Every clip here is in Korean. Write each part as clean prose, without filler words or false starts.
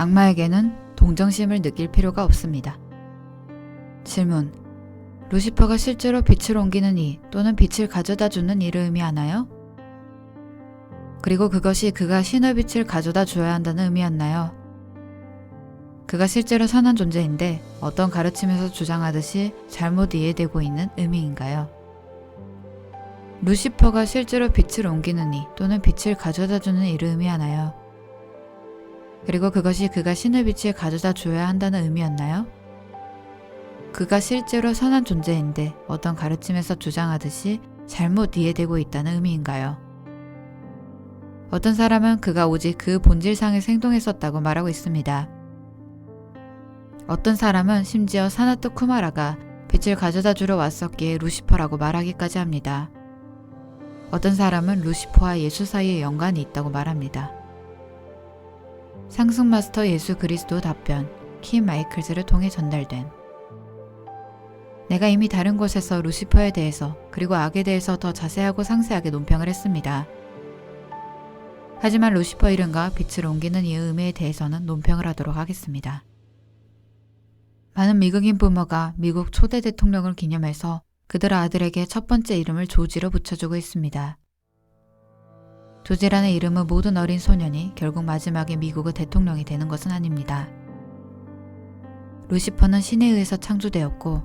악마에게는 동정심을 느낄 필요가 없습니다. 질문. 루시퍼가 실제로 빛을 옮기는 이 또는 빛을 가져다 주는 이를 의미하나요? 그리고 그것이 그가 신의 빛을 가져다 줘야 한다는 의미였나요? 그가 실제로 선한 존재인데 어떤 가르침에서 주장하듯이 잘못 이해되고 있는 의미인가요? 루시퍼가 실제로 빛을 옮기는 이 또는 빛을 가져다 주는 이를 의미하나요? 그리고 그것이 그가 신의 빛을 가져다 줘야 한다는 의미였나요? 그가 실제로 선한 존재인데 어떤 가르침에서 주장하듯이 잘못 이해되고 있다는 의미인가요? 어떤 사람은 그가 오직 그 본질상에 생동했었다고 말하고 있습니다. 어떤 사람은 심지어 사나토 쿠마라가 빛을 가져다 주러 왔었기에 루시퍼라고 말하기까지 합니다. 어떤 사람은 루시퍼와 예수 사이에 연관이 있다고 말합니다. 상승마스터 예수 그리스도 답변 킴 마이클즈를 통해 전달된 내가 이미 다른 곳에서 루시퍼에 대해서 그리고 악에 대해서 더 자세하고 상세하게 논평을 했습니다. 하지만 루시퍼 이름과 빛을 옮기는 이의 의미에 대해서는 논평을 하도록 하겠습니다. 많은 미국인 부모가 미국 초대 대통령을 기념해서 그들 아들에게 첫 번째 이름을 조지로 붙여주고 있습니다. 조지라는 이름은 모든 어린 소년이 결국 마지막에 미국의 대통령이 되는 것은 아닙니다. 루시퍼는 신에 의해서 창조되었고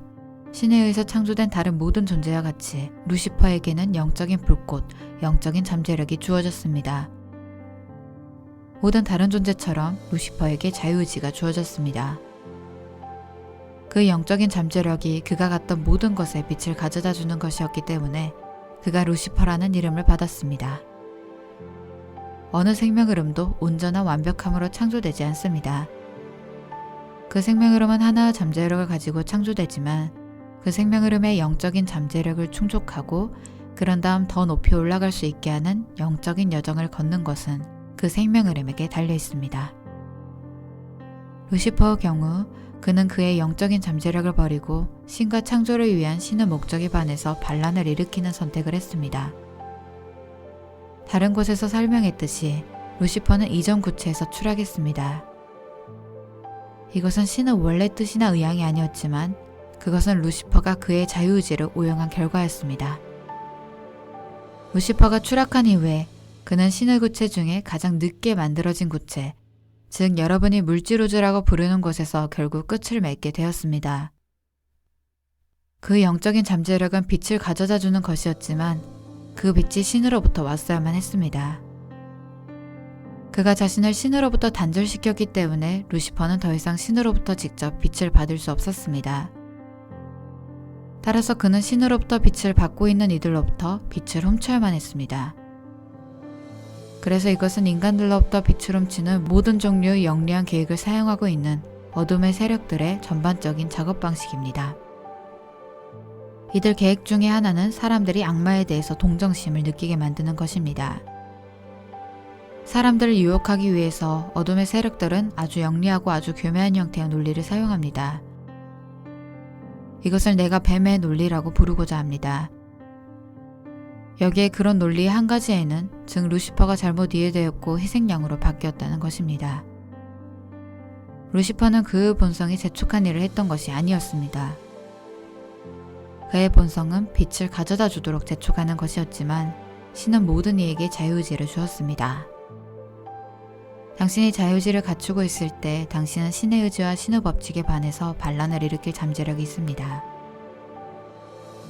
신에 의해서 창조된 다른 모든 존재와 같이 루시퍼에게는 영적인 불꽃, 영적인 잠재력이 주어졌습니다. 모든 다른 존재처럼 루시퍼에게 자유의지가 주어졌습니다. 그 영적인 잠재력이 그가 갖던 모든 것에 빛을 가져다 주는 것이었기 때문에 그가 루시퍼라는 이름을 받았습니다. 어느 생명 흐름도 온전한 완벽함으로 창조되지 않습니다. 그 생명 흐름은 하나의 잠재력을 가지고 창조되지만 그 생명 흐름의 영적인 잠재력을 충족하고 그런 다음 더 높이 올라갈 수 있게 하는 영적인 여정을 걷는 것은 그 생명 흐름에게 달려 있습니다. 루시퍼의 경우 그는 그의 영적인 잠재력을 버리고 신과 창조를 위한 신의 목적에 반해서 반란을 일으키는 선택을 했습니다. 다른 곳에서 설명했듯이 루시퍼는 이전 구체에서 추락했습니다. 이것은 신의 원래 뜻이나 의향이 아니었지만 그것은 루시퍼가 그의 자유의지를 오용한 결과였습니다. 루시퍼가 추락한 이후에 그는 신의 구체 중에 가장 늦게 만들어진 구체, 즉 여러분이 물질우주라고 부르는 곳에서 결국 끝을 맺게 되었습니다. 그 영적인 잠재력은 빛을 가져다 주는 것이었지만 그 빛이 신으로부터 왔어야만 했습니다. 그가 자신을 신으로부터 단절시켰기 때문에 루시퍼는 더 이상 신으로부터 직접 빛을 받을 수 없었습니다. 따라서 그는 신으로부터 빛을 받고 있는 이들로부터 빛을 훔쳐야만 했습니다. 그래서 이것은 인간들로부터 빛을 훔치는 모든 종류의 영리한 계획을 사용하고 있는 어둠의 세력들의 전반적인 작업 방식입니다. 이들 계획 중에 하나는 사람들이 악마에 대해서 동정심을 느끼게 만드는 것입니다. 사람들을 유혹하기 위해서 어둠의 세력들은 아주 영리하고 아주 교묘한 형태의 논리를 사용합니다. 이것을 내가 뱀의 논리라고 부르고자 합니다. 여기에 그런 논리의 한 가지에는 즉 루시퍼가 잘못 이해되었고 희생양으로 바뀌었다는 것입니다. 루시퍼는 그의 본성이 재촉한 일을 했던 것이 아니었습니다. 그의 본성은 빛을 가져다 주도록 재촉하는 것이었지만 신은 모든 이에게 자유의지를 주었습니다. 당신이 자유의지를 갖추고 있을 때 당신은 신의 의지와 신의 법칙에 반해서 반란을 일으킬 잠재력이 있습니다.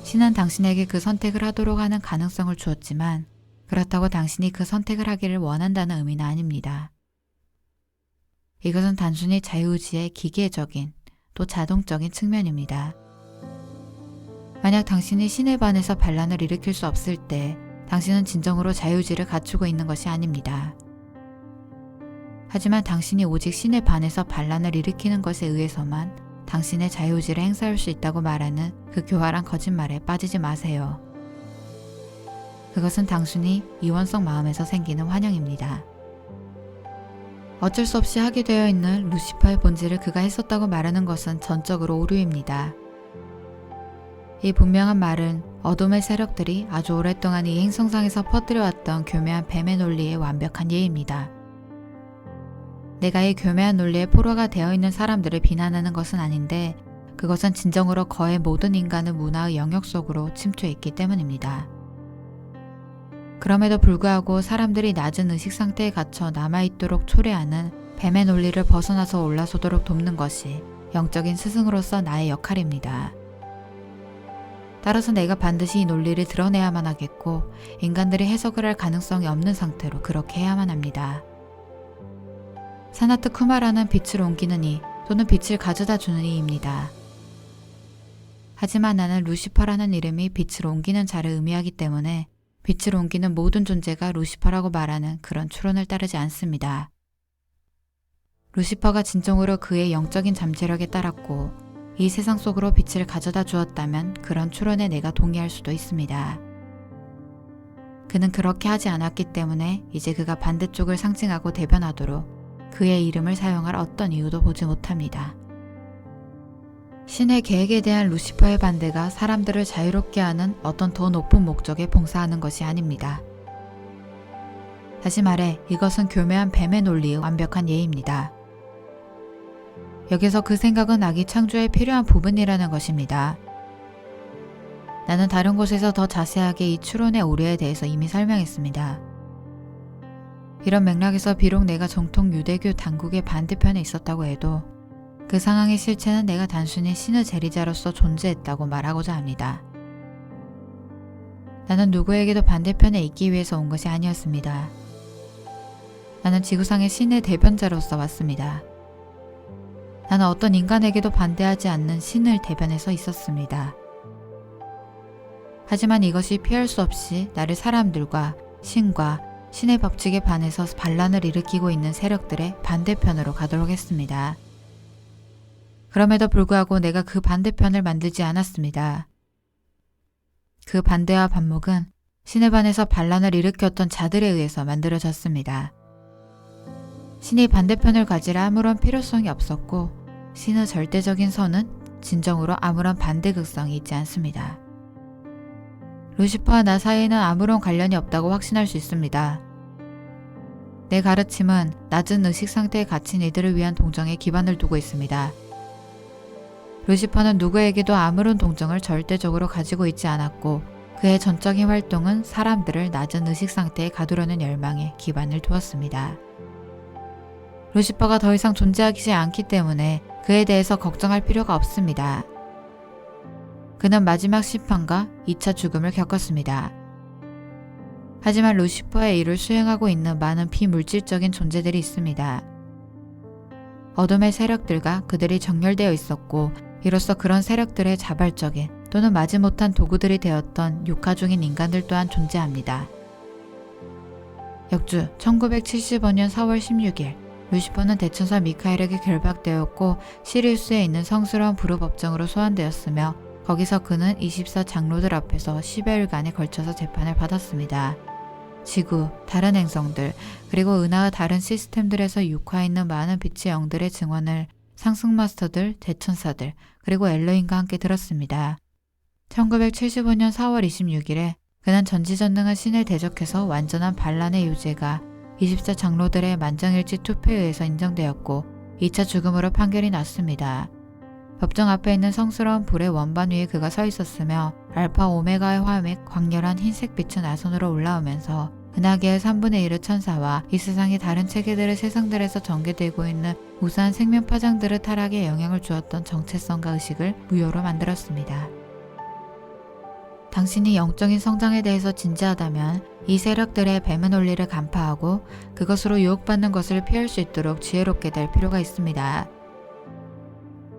신은 당신에게 그 선택을 하도록 하는 가능성을 주었지만 그렇다고 당신이 그 선택을 하기를 원한다는 의미는 아닙니다. 이것은 단순히 자유의지의 기계적인 또 자동적인 측면입니다. 만약 당신이 신에 반해서 반란을 일으킬 수 없을 때 당신은 진정으로 자유의지를 갖추고 있는 것이 아닙니다. 하지만 당신이 오직 신에 반해서 반란을 일으키는 것에 의해서만 당신의 자유의지를 행사할 수 있다고 말하는 그 교활한 거짓말에 빠지지 마세요. 그것은 단순히 이원성 마음에서 생기는 환영입니다. 어쩔 수 없이 하게 되어 있는 루시퍼의 본질을 그가 했었다고 말하는 것은 전적으로 오류입니다. 이 분명한 말은 어둠의 세력들이 아주 오랫동안 이 행성상에서 퍼뜨려왔던 교묘한 뱀의 논리의 완벽한 예입니다. 내가 이 교묘한 논리에 포로가 되어 있는 사람들을 비난하는 것은 아닌데 그것은 진정으로 거의 모든 인간의 문화의 영역 속으로 침투해 있기 때문입니다. 그럼에도 불구하고 사람들이 낮은 의식 상태에 갇혀 남아있도록 초래하는 뱀의 논리를 벗어나서 올라서도록 돕는 것이 영적인 스승으로서 나의 역할입니다. 따라서 내가 반드시 이 논리를 드러내야만 하겠고 인간들이 해석을 할 가능성이 없는 상태로 그렇게 해야만 합니다. 사나트 쿠마라는 빛을 옮기는 이 또는 빛을 가져다 주는 이입니다. 하지만 나는 루시퍼라는 이름이 빛을 옮기는 자를 의미하기 때문에 빛을 옮기는 모든 존재가 루시퍼라고 말하는 그런 추론을 따르지 않습니다. 루시퍼가 진정으로 그의 영적인 잠재력에 따랐고 이 세상 속으로 빛을 가져다 주었다면 그런 추론에 내가 동의할 수도 있습니다. 그는 그렇게 하지 않았기 때문에 이제 그가 반대쪽을 상징하고 대변하도록 그의 이름을 사용할 어떤 이유도 보지 못합니다. 신의 계획에 대한 루시퍼의 반대가 사람들을 자유롭게 하는 어떤 더 높은 목적에 봉사하는 것이 아닙니다. 다시 말해 이것은 교묘한 뱀의 논리의 완벽한 예입니다. 여기서 그 생각은 아기 창조에 필요한 부분이라는 것입니다. 나는 다른 곳에서 더 자세하게 이 추론의 오류에 대해서 이미 설명했습니다. 이런 맥락에서 비록 내가 정통 유대교 당국의 반대편에 있었다고 해도 그 상황의 실체는 내가 단순히 신의 재리자로서 존재했다고 말하고자 합니다. 나는 누구에게도 반대편에 있기 위해서 온 것이 아니었습니다. 나는 지구상의 신의 대변자로서 왔습니다. 나는 어떤 인간에게도 반대하지 않는 신을 대변해서 있었습니다. 하지만 이것이 피할 수 없이 나를 사람들과 신과 신의 법칙에 반해서 반란을 일으키고 있는 세력들의 반대편으로 가도록 했습니다. 그럼에도 불구하고 내가 그 반대편을 만들지 않았습니다. 그 반대와 반목은 신에 반해서 반란을 일으켰던 자들에 의해서 만들어졌습니다. 신이 반대편을 가질 아무런 필요성이 없었고 신의 절대적인 선은 진정으로 아무런 반대극성이 있지 않습니다. 루시퍼와 나 사이에는 아무런 관련이 없다고 확신할 수 있습니다. 내 가르침은 낮은 의식 상태에 갇힌 이들을 위한 동정에 기반을 두고 있습니다. 루시퍼는 누구에게도 아무런 동정을 절대적으로 가지고 있지 않았고 그의 전적인 활동은 사람들을 낮은 의식 상태에 가두려는 열망에 기반을 두었습니다. 루시퍼가 더 이상 존재하지 않기 때문에 그에 대해서 걱정할 필요가 없습니다. 그는 마지막 심판과 2차 죽음을 겪었습니다. 하지만 루시퍼의 일을 수행하고 있는 많은 비물질적인 존재들이 있습니다. 어둠의 세력들과 그들이 정렬되어 있었고 이로써 그런 세력들의 자발적인 또는 마지못한 도구들이 되었던 육화 중인 인간들 또한 존재합니다. 역주 1975년 4월 16일 루시퍼는 대천사 미카엘에게 결박되었고 시리우스에 있는 성스러운 불후법정으로 소환되었으며 거기서 그는 24장로들 앞에서 10여일간에 걸쳐서 재판을 받았습니다. 지구, 다른 행성들, 그리고 은하의 다른 시스템들에서 육화해 있는 많은 빛의 영들의 증언을 상승마스터들, 대천사들, 그리고 엘로힘과 함께 들었습니다. 1975년 4월 26일에 그는 전지전능한 신을 대적해서 완전한 반란의 유죄가 24장로들의 만장일치 투표에 의해서 인정되었고 2차 죽음으로 판결이 났습니다. 법정 앞에 있는 성스러운 불의 원반 위에 그가 서 있었으며 알파 오메가의 화맥 광렬한 흰색 빛은 나선으로 올라오면서 은하계의 3분의 1의 천사와 이 세상의 다른 체계들의 세상들에서 전개되고 있는 우수한 생명 파장들의 타락에 영향을 주었던 정체성과 의식을 무효로 만들었습니다. 당신이 영적인 성장에 대해서 진지하다면 이 세력들의 뱀의 논리를 간파하고 그것으로 유혹받는 것을 피할 수 있도록 지혜롭게 될 필요가 있습니다.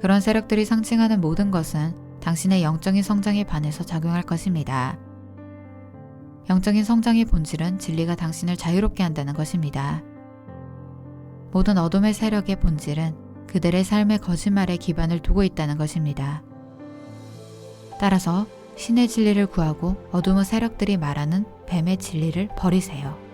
그런 세력들이 상징하는 모든 것은 당신의 영적인 성장에 반해서 작용할 것입니다. 영적인 성장의 본질은 진리가 당신을 자유롭게 한다는 것입니다. 모든 어둠의 세력의 본질은 그들의 삶의 거짓말에 기반을 두고 있다는 것입니다. 따라서 신의 진리를 구하고 어둠의 세력들이 말하는 뱀의 진리를 버리세요.